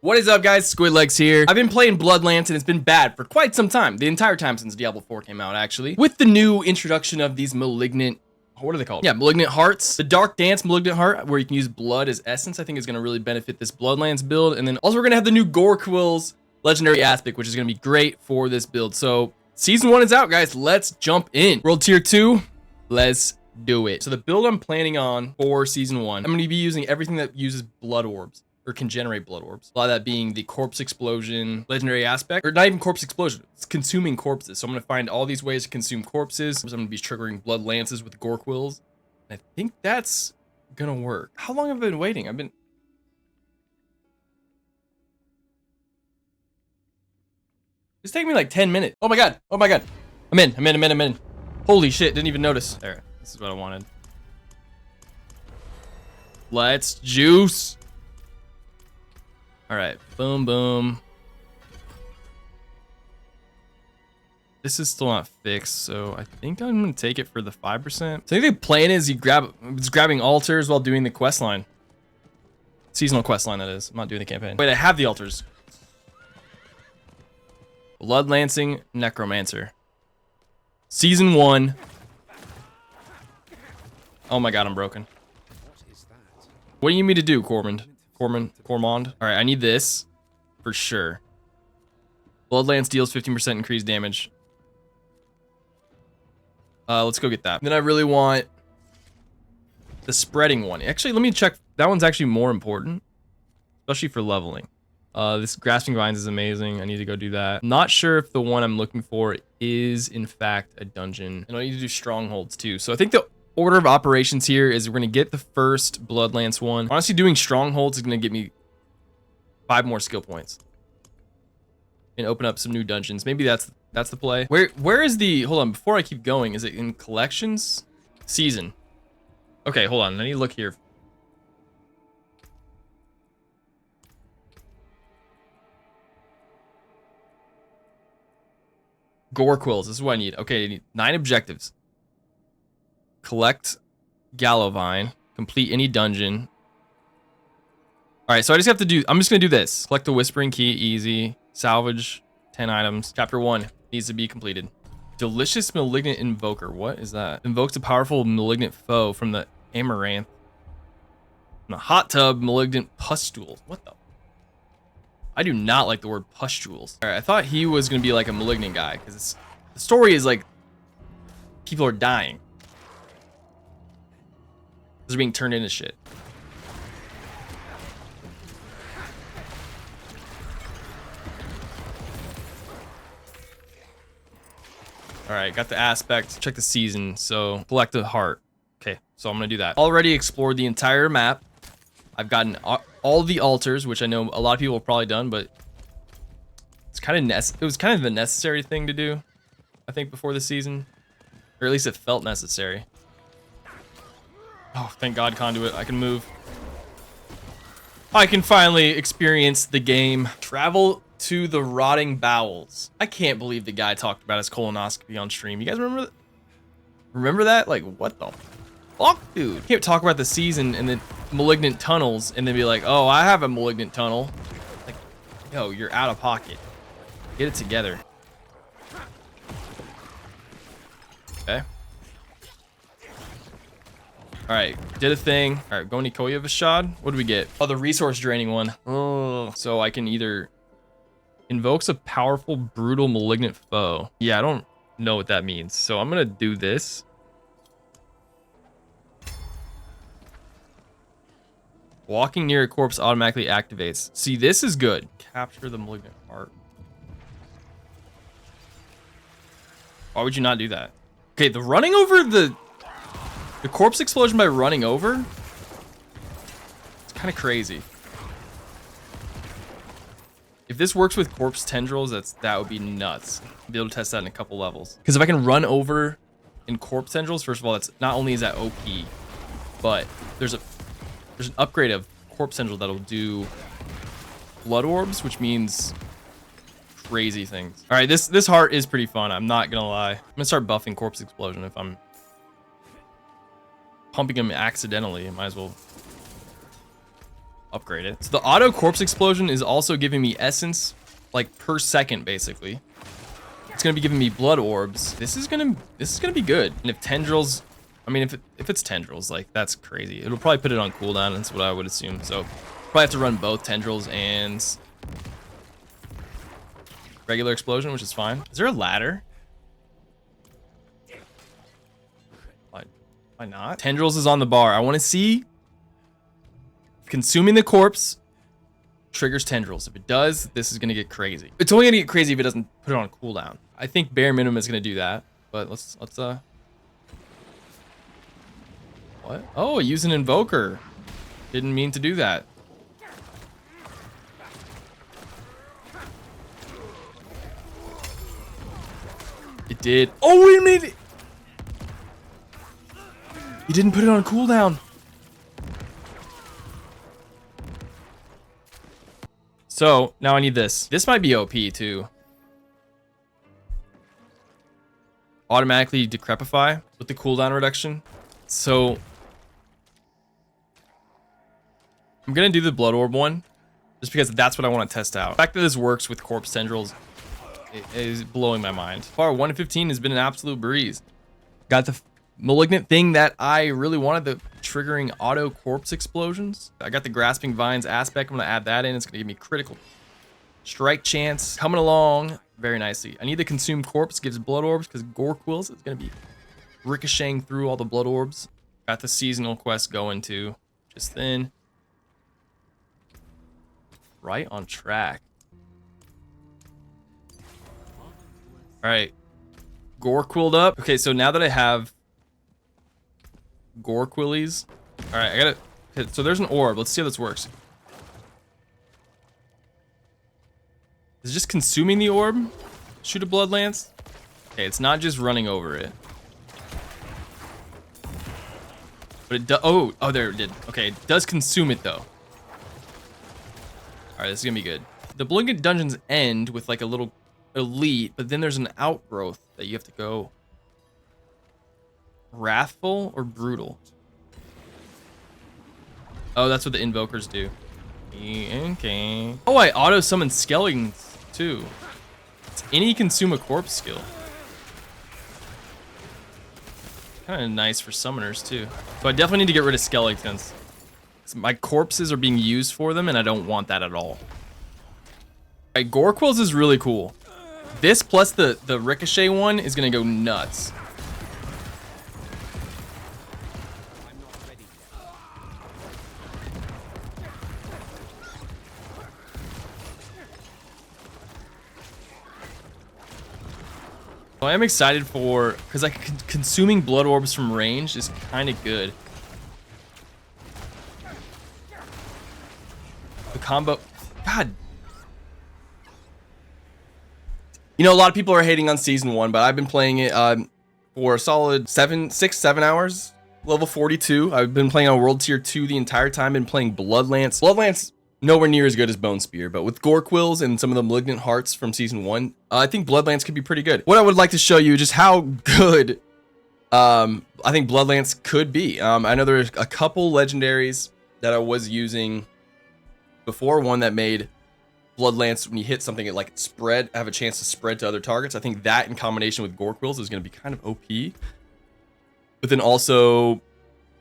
What is up, guys? Squidlegs here. I've been playing Bloodlands and it's been bad for quite some time. The entire time since Diablo IV came out, actually. With the new introduction of these Malignant... What are they called? Yeah, Malignant Hearts. The Dark Dance Malignant Heart, where you can use blood as essence, I think is going to really benefit this Bloodlands build. And then also we're going to have the new Gore Quills Legendary Aspect, which is going to be great for this build. So, Season 1 is out, guys. Let's jump in. World Tier 2, let's do it. So the build I'm planning on for Season 1, I'm going to be using everything that uses blood orbs. Or can generate blood orbs. A lot of that being the Corpse Explosion Legendary Aspect. Or not even Corpse Explosion. It's consuming corpses. So I'm going to find all these ways to consume corpses. So I'm going to be triggering blood lances with Gore Quills. And I think that's going to work. How long have I been waiting? It's taking me like 10 minutes. Oh my god. Oh my god. I'm in. Holy shit. Didn't even notice. There. This is what I wanted. Let's juice. All right, boom, boom. This is still not fixed, so I think I'm gonna take it for the 5%. So I think the plan is it's grabbing altars while doing the quest line. Seasonal quest line, that is. I'm not doing the campaign. Wait, I have the altars. Blood Lancing Necromancer. Season 1. Oh my god, I'm broken. What do you need me to do, Cormond? All right, I need this for sure. Bloodlance deals 15% increased damage. Let's go get that. Then I really want the spreading one. Actually, let me check. That one's actually more important, especially for leveling. This grasping vines is amazing. I need to go do that. I'm not sure if the one I'm looking for is in fact a dungeon. And I need to do strongholds too. So I think the order of operations here is we're going to get the first Bloodlance one. Honestly, doing strongholds is going to get me 5 more skill points and open up some new dungeons. Maybe that's the play. Where is the... Hold on, before I keep going, is it in collections? Season. Okay, hold on. I need to look here. Gore Quills. This is what I need. Okay, I need 9 objectives. Collect Gallovine, complete any dungeon. All right, so I just have to do, I'm just gonna do this. Collect the Whispering Key, easy. Salvage 10 items. Chapter 1 needs to be completed. Delicious Malignant Invoker, what is that? Invokes a powerful malignant foe from the Amaranth. From the Hot Tub Malignant Pustules, what the? I do not like the word pustules. All right, I thought he was gonna be like a malignant guy, because the story is like, people are dying. They're being turned into shit. All right, got the aspect. Check the season. So collect a heart. Okay, so I'm gonna do that. Already explored the entire map. I've gotten all the altars, which I know a lot of people have probably done, but it's kind of it was kind of the necessary thing to do, I think, before the season, or at least it felt necessary. Oh, thank God, Conduit. I can move. I can finally experience the game. Travel to the Rotting Bowels. I can't believe the guy talked about his colonoscopy on stream. You guys remember that? Remember that? Like, what the fuck, dude? You can't talk about the season and the malignant tunnels and then be like, oh, I have a malignant tunnel. Like, yo, you're out of pocket. Get it together. Okay. All right, did a thing. All right, go Nikoya Vashad. What do we get? Oh, the resource draining one. Oh, so I can either invokes a powerful, brutal, malignant foe. Yeah, I don't know what that means. So I'm gonna do this. Walking near a corpse automatically activates. See, this is good. Capture the malignant heart. Why would you not do that? Okay, the running over the corpse explosion by running over, it's kind of crazy. If this works with corpse tendrils, that would be nuts. I'll be able to test that in a couple levels. Because if I can run over in corpse tendrils, first of all, that's not only is that OP, but there's an upgrade of corpse tendril that'll do blood orbs, which means crazy things. All right, this heart is pretty fun. I'm not gonna lie. I'm gonna start buffing corpse explosion if I'm pumping him accidentally. I might as well upgrade it. So the auto corpse explosion is also giving me essence like per second, basically. It's gonna be giving me blood orbs. This is gonna be good. And if Tendrils, I mean, if it's Tendrils, like that's crazy. It'll probably put it on cooldown. That's what I would assume. So probably have to run both Tendrils and regular explosion, which is fine. Is there a ladder? Why not? Tendrils is on the bar. I want to see if consuming the corpse triggers Tendrils. If it does, this is gonna get crazy. It's only gonna get crazy if it doesn't put it on cooldown. I think bare minimum is gonna do that, but let's what? Oh, use an invoker. Didn't mean to do that. It did. Oh, wait a minute. He didn't put it on cooldown. So now I need this. This might be OP too. Automatically decrepify with the cooldown reduction. So I'm gonna do the blood orb one just because that's what I want to test out. The fact that this works with corpse tendrils is blowing my mind. Far 1 to 15 has been an absolute breeze. Got the malignant thing that I really wanted, the triggering auto corpse explosions. I got the grasping vines aspect. I'm gonna add that in. It's gonna give me critical strike chance coming along very nicely. I need the consume corpse, gives blood orbs because Gore Quills is gonna be ricocheting through all the blood orbs. Got the seasonal quest going too, just then. Right on track. All right, Gore Quilled up. Okay, so now that I have Gore Quillies, all right, I gotta. Okay, so there's an orb. Let's see how this works. Is it just consuming the orb? Shoot a blood lance? Okay, it's not just running over it. But it does. Oh, there it did. Okay, it does consume it though. All right, this is gonna be good. The Malignant dungeons end with like a little elite, but then there's an outgrowth that you have to go wrathful or brutal. Oh, that's what the invokers do. Okay. Oh, I auto summon skeletons too. It's any consume a corpse skill. Kind of nice for summoners too. So I definitely need to get rid of skeletons. My corpses are being used for them, and I don't want that at all. All right, Gore Quills is really cool. This plus the ricochet one is gonna go nuts. So I am excited for, because like consuming blood orbs from range is kind of good. The combo, God. You know, a lot of people are hating on season 1, but I've been playing it for a solid 7 hours. Level 42. I've been playing on World Tier 2 the entire time. Been playing Bloodlance. Bloodlance nowhere near as good as Bone Spear, but with Gore Quills and some of the Malignant Hearts from season 1, I think Bloodlance could be pretty good. What I would like to show you just how good I think Bloodlance could be. I know there's a couple legendaries that I was using before. One that made Bloodlance, when you hit something, it like spread, have a chance to spread to other targets. I think that in combination with Gore Quills is going to be kind of OP. But then also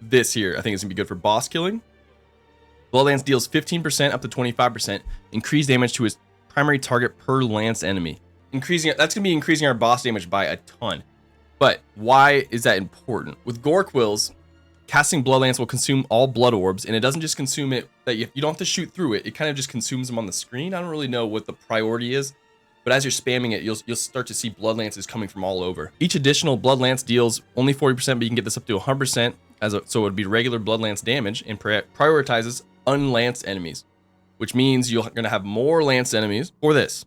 this here, I think is going to be good for boss killing. Bloodlance deals 15% up to 25% increased damage to his primary target per lance enemy. That's going to be increasing our boss damage by a ton. But why is that important? With Gore Quills, casting Bloodlance will consume all blood orbs, and it doesn't just consume it, that you don't have to shoot through it. It kind of just consumes them on the screen. I don't really know what the priority is, but as you're spamming it, you'll start to see blood lances coming from all over. Each additional blood lance deals only 40%, but you can get this up to 100%, so it would be regular blood lance damage, and prioritizes unlanced enemies, which means you're going to have more lance enemies for this.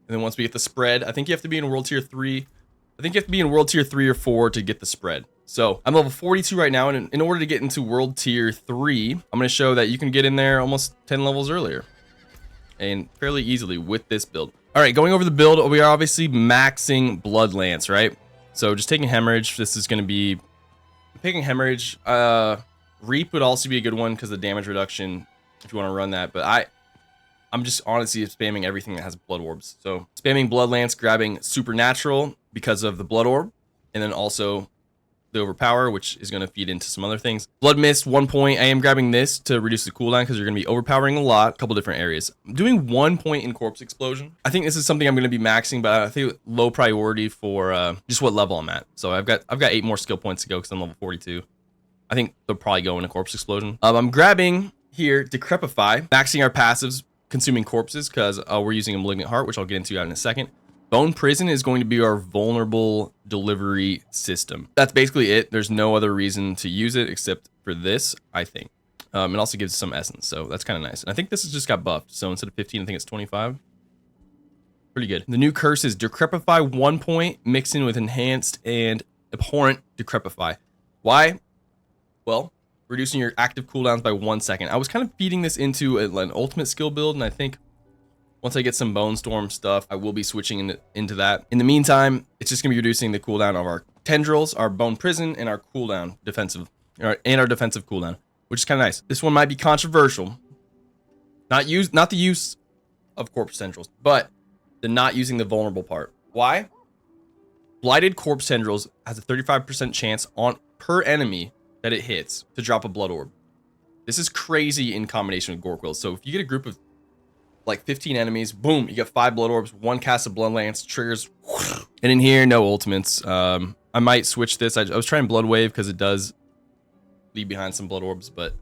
And then once we get the spread, I think you have to be in World Tier 3. I think you have to be in World Tier 3 or 4 to get the spread. So I'm level 42 right now, and in order to get into World Tier 3, I'm going to show that you can get in there almost 10 levels earlier and fairly easily with this build. All right, going over the build, we are obviously maxing Blood Lance, right? So just taking Hemorrhage, this is going to be picking Hemorrhage. Reap would also be a good one because the damage reduction if you want to run that. But I'm just honestly spamming everything that has blood orbs. So spamming Blood Lance, grabbing Supernatural because of the blood orb, and then also the Overpower, which is going to feed into some other things. Blood Mist, 1 point. I am grabbing this to reduce the cooldown because you're going to be overpowering a lot. A couple different areas. I'm doing 1 point in Corpse Explosion. I think this is something I'm going to be maxing, but I think low priority for just what level I'm at. So I've got 8 more skill points to go because I'm level 42. I think they'll probably go into Corpse Explosion. I'm grabbing here Decrepify, maxing our passives, consuming corpses because we're using a Malignant Heart, which I'll get into in a second. Bone Prison is going to be our vulnerable delivery system. That's basically it. There's no other reason to use it except for this, I think. It also gives some essence, so that's kind of nice. And I think this has just got buffed, so instead of 15, I think it's 25. Pretty good. The new curse is Decrepify, 1 point, mixed in with Enhanced and Abhorrent Decrepify. Why? Well, reducing your active cooldowns by 1 second. I was kind of feeding this into an ultimate skill build, and I think once I get some Bone Storm stuff, I will be switching into that. In the meantime, it's just gonna be reducing the cooldown of our Tendrils, our Bone Prison, and our cooldown defensive, and our defensive cooldown, which is kind of nice. This one might be controversial. Not the use of Corpse Tendrils, but the not using the vulnerable part. Why? Blighted Corpse Tendrils has a 35% chance on per enemy that it hits to drop a Blood Orb. This is crazy in combination with Gore Quills. So if you get a group of like 15 enemies, boom, you get 5 blood orbs, 1 cast of Blood Lance, triggers. And in here, no ultimates. I might switch this. I was trying Blood Wave because it does leave behind some blood orbs, but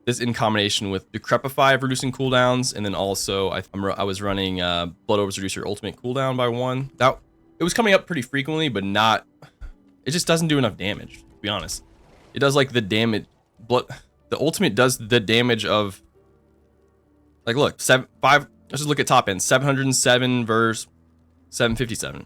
this in combination with Decrepify of reducing cooldowns, and then also I was running blood orbs reduce your ultimate cooldown by 1. That it was coming up pretty frequently, but not. It just doesn't do enough damage, to be honest. It does like the damage. The ultimate does the damage of. Like, look, 5. Let's just look at top end. 707 versus 757.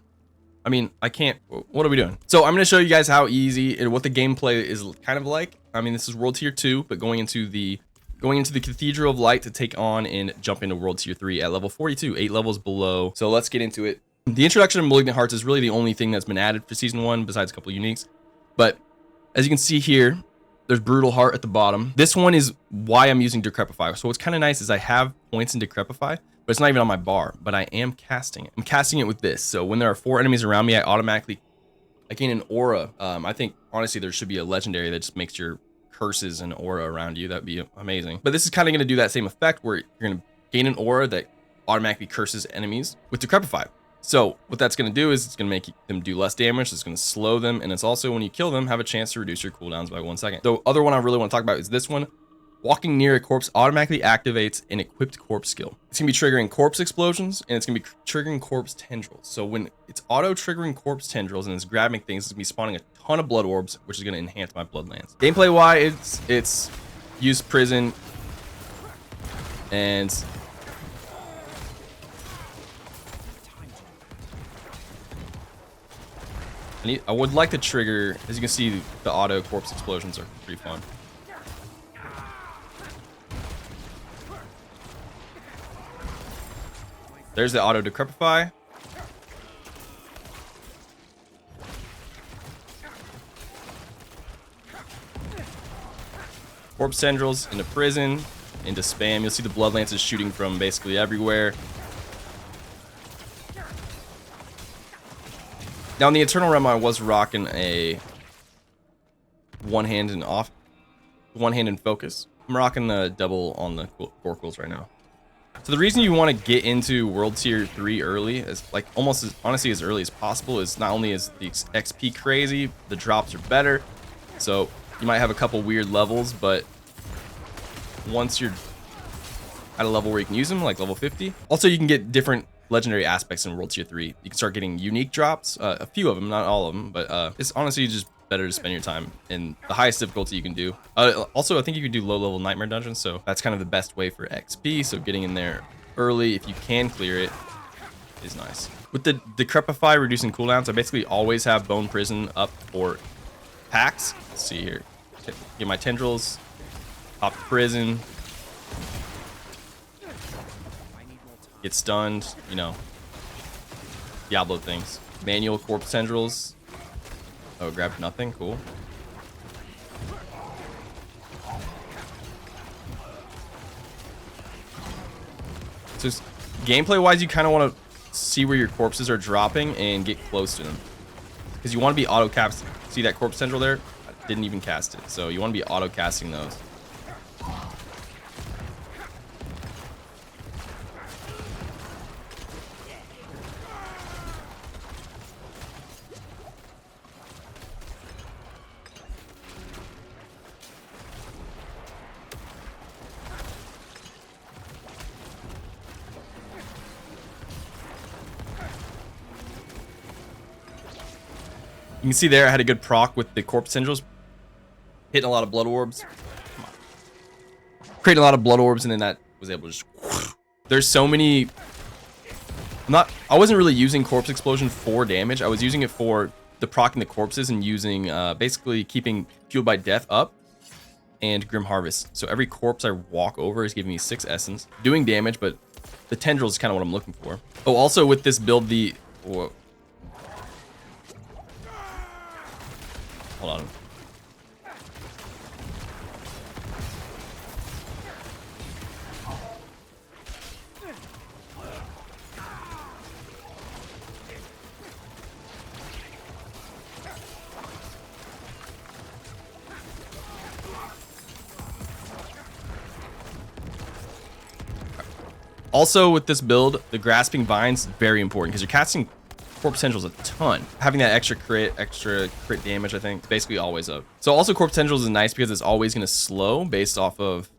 I mean, I can't. What are we doing? So I'm going to show you guys how easy and what the gameplay is kind of like. I mean, this is World Tier 2, but going into the Cathedral of Light to take on and jump into World Tier 3 at level 42, 8 levels below. So let's get into it. The introduction of Malignant Hearts is really the only thing that's been added for Season 1, besides a couple uniques. But as you can see here, there's Brutal Heart at the bottom. This one is why I'm using Decrepify. So what's kind of nice is I have points in Decrepify, but it's not even on my bar, but I am casting it. I'm casting it with this. So when there are 4 enemies around me, I gain an aura. I think, honestly, there should be a legendary that just makes your curses and aura around you. That'd be amazing. But this is kind of going to do that same effect where you're going to gain an aura that automatically curses enemies with Decrepify. So what that's going to do is it's going to make them do less damage. It's going to slow them. And it's also, when you kill them, have a chance to reduce your cooldowns by 1 second. The other one I really want to talk about is this one. Walking near a corpse automatically activates an equipped corpse skill. It's going to be triggering corpse explosions, and it's going to be triggering corpse tendrils. So when it's auto triggering corpse tendrils and it's grabbing things, it's going to be spawning a ton of blood orbs, which is going to enhance my blood lance. Gameplay wise, it's use prison and I would like to trigger, as you can see, the auto corpse explosions are pretty fun. There's the auto Decrepify. Corpse tendrils into prison, into spam. You'll see the blood lances shooting from basically everywhere. Now in the Eternal Realm, I was rocking a one hand and focus. I'm rocking the double on the Gore Quills right now. So the reason you want to get into World Tier 3 early, is like almost honestly as early as possible, is not only is the XP crazy, the drops are better. So you might have a couple weird levels, but once you're at a level where you can use them, like level 50. Also, you can get different legendary aspects in World Tier 3. You can start getting unique drops, a few of them, not all of them, but it's honestly just better to spend your time in the highest difficulty you can do. Also, I think you can do low level nightmare dungeons, so that's kind of the best way for XP. So getting in there early, if you can clear it, is nice. With the Decrepify reducing cooldowns, I basically always have Bone Prison up for packs. Let's see here. Get my Tendrils, pop prison, get stunned, you know, Diablo things. Manual corpse tendrils. Oh, grab nothing. Cool. So gameplay wise, you kind of want to see where your corpses are dropping and get close to them, because you want to be auto cast. See that corpse tendril there? I didn't even cast it, so you want to be auto casting those. You can see there I had a good proc with the corpse tendrils, hitting a lot of blood orbs. Come on. Creating a lot of blood orbs, and then that was able to just... There's so many... I wasn't really using corpse explosion for damage. I was using it for the procking the corpses and using basically keeping fueled by death up and grim harvest. So every corpse I walk over is giving me 6 essence, doing damage, but the tendrils is kind of what I'm looking for. Oh, also with this build, the... Whoa. Hold on. Also with this build, the grasping vines is very important because you're casting corpse tendrils a ton. Having that extra crit damage, I think, is basically always up. So also corpse tendrils is nice because it's always going to slow based off of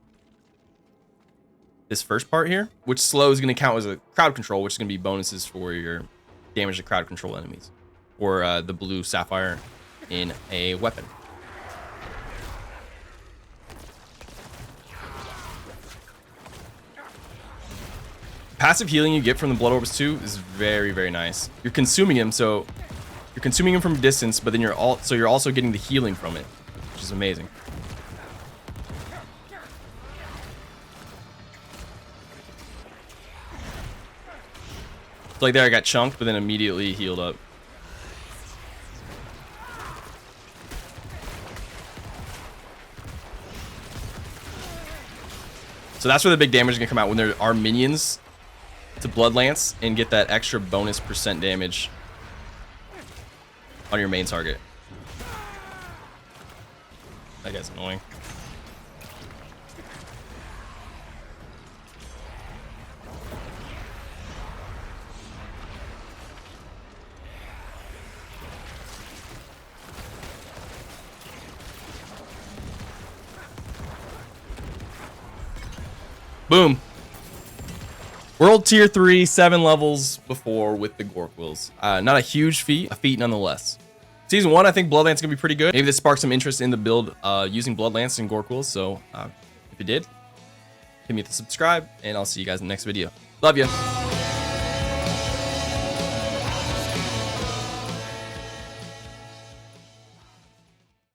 this first part here, which slow is going to count as a crowd control, which is going to be bonuses for your damage to crowd control enemies, or the blue sapphire in a weapon. Passive healing you get from the blood orbs too is very, very nice. You're consuming him, so you're consuming him from a distance, but then you're also getting the healing from it, which is amazing. So like there, I got chunked, but then immediately healed up. So that's where the big damage is gonna come out, when there are minions to Blood Lance and get that extra bonus % damage on your main target. That guy's annoying. Boom. World tier 3, 7 levels before with the Gore Quills. Not a huge feat, a feat nonetheless. Season 1, I think Bloodlance is going to be pretty good. Maybe this sparked some interest in the build using Bloodlance and Gore Quills. So if it did, hit me with the subscribe, and I'll see you guys in the next video. Love ya.